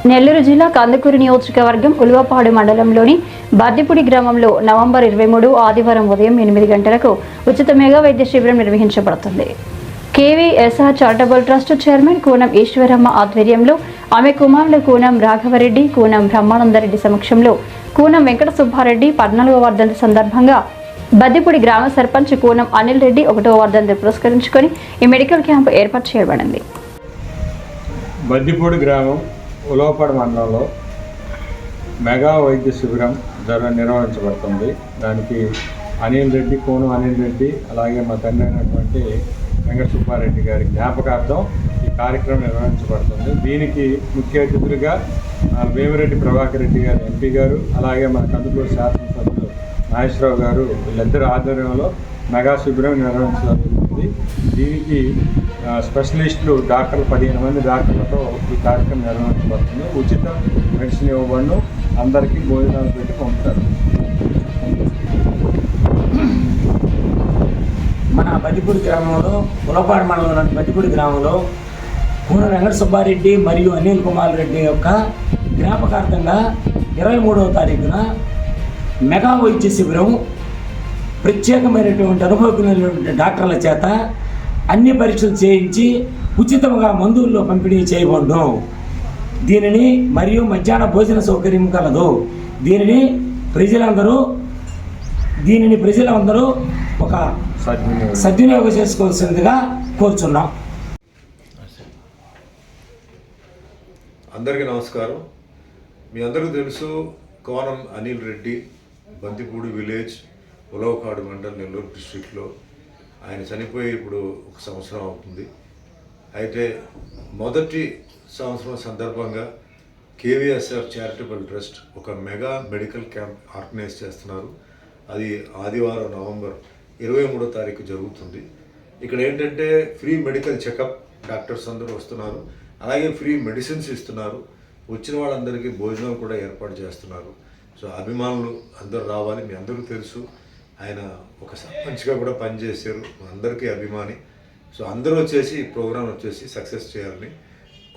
నెల్లూరు జిల్లా కందుకూరు నియోజకవర్గం ఉలువపాడు మండలంలోని బద్దిపూడి గ్రామంలో నవంబర్ 23 ఆదివారం ఉదయం 8 గంటలకు ఉచిత మెగా వైద్య శిబిరం నిర్వహించబడుతుంది. KVSR charitable trust chairman Koonam Eswaramma ఆధ్వర్యంలో ఆమె కుమారులు కూనం రాఘవరెడ్డి, కూనం బ్రహ్మానందరెడ్డి సమక్షంలో కూనం వెంకట సుబ్బారెడ్డి 14వ వర్ధంతి సందర్భంగా బద్దిపూడి గ్రామ సర్పంచ్ కూనం అనిల్ రెడ్డి 1వ వర్ధంతి పురస్కరించుకొని ఈ మెడికల్ క్యాంపు ఏర్పాటు చేయబడింది. బద్దిపూడి గ్రామం ఉలవపాడు మండలంలో మెగా వైద్య శిబిరం నిర్వహించబడుతుంది. దానికి కూనం అనిల్ రెడ్డి అలాగే మా తండ్రి అయినటువంటి వెంకట సుబ్బారెడ్డి గారి జ్ఞాపకార్థం ఈ కార్యక్రమం నిర్వహించబడుతుంది. దీనికి ముఖ్య అతిథులుగా వేమిరెడ్డి ప్రభాకర్ రెడ్డి గారు ఎంపీ గారు, అలాగే మన కందుకూరు శాసనసభ్యులు నాగేశ్వరరావు గారు, వీళ్ళిద్దరు ఆధ్వర్యంలో మెగా శిబిరం నిర్వహించబడుతుంది. దీనికి స్పెషలిస్టులు డాక్టర్లు 15 మంది డాక్టర్లతో ఈ కార్యక్రమం నిర్వహించబడుతుంది. ఉచిత మెడిసిన్ ఇవ్వబడును, అందరికీ భోజనాలు పెట్టి పంపుతారు. మన బద్దిపూడి గ్రామంలో ఉలవపాడు మండలంలోని బద్దిపూడి గ్రామంలో కూనం వెంకట సుబ్బారెడ్డి మరియు అనిల్ కుమార్ రెడ్డి యొక్క జ్ఞాపకార్థంగా 23వ తారీఖున మెగా వైద్య శిబిరం ప్రత్యేకమైనటువంటి అనుభవజ్ఞులైనటువంటి డాక్టర్ల చేత అన్ని పరీక్షలు చేయించి ఉచితంగా మందుల్లో పంపిణీ చేయబడును. దీనిని మరియు మధ్యాహ్న భోజన సౌకర్యం కలదు. దీనిని ప్రజలందరూ ఒక సద్వినియోగం చేసుకోవాల్సిందిగా కోరుచున్నాం. అందరికీ నమస్కారం. మీ అందరికీ తెలుసు, కోనం అనిల్ రెడ్డి, బద్దిపూడి విలేజ్, ఉలవపాడు మండల్, నెల్లూరు డిస్ట్రిక్ట్లో ఆయన చనిపోయి ఇప్పుడు 1 సంవత్సరం అవుతుంది. అయితే మొదటి సంవత్సరం సందర్భంగా కేవీఎస్ఆర్ చారిటబుల్ ట్రస్ట్ ఒక మెగా మెడికల్ క్యాంప్ ఆర్గనైజ్ చేస్తున్నారు. అది ఆదివారం నవంబర్ 23వ తారీఖు జరుగుతుంది. ఇక్కడ ఏంటంటే ఫ్రీ మెడికల్ చెకప్, డాక్టర్స్ అందరూ వస్తున్నారు, అలాగే ఫ్రీ మెడిసిన్స్ ఇస్తున్నారు. వచ్చిన వాళ్ళందరికీ భోజనాలు కూడా ఏర్పాటు చేస్తున్నారు. సో అభిమానులు అందరూ రావాలి. మీ అందరూ తెలుసు, ఆయన ఒక సర్పంచ్గా కూడా పనిచేశారు, అందరికీ అభిమాని. సో అందరూ వచ్చేసి ఈ ప్రోగ్రాం వచ్చేసి సక్సెస్ చేయాలని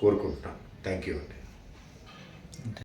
కోరుకుంటున్నాను. థ్యాంక్ యూ అండి.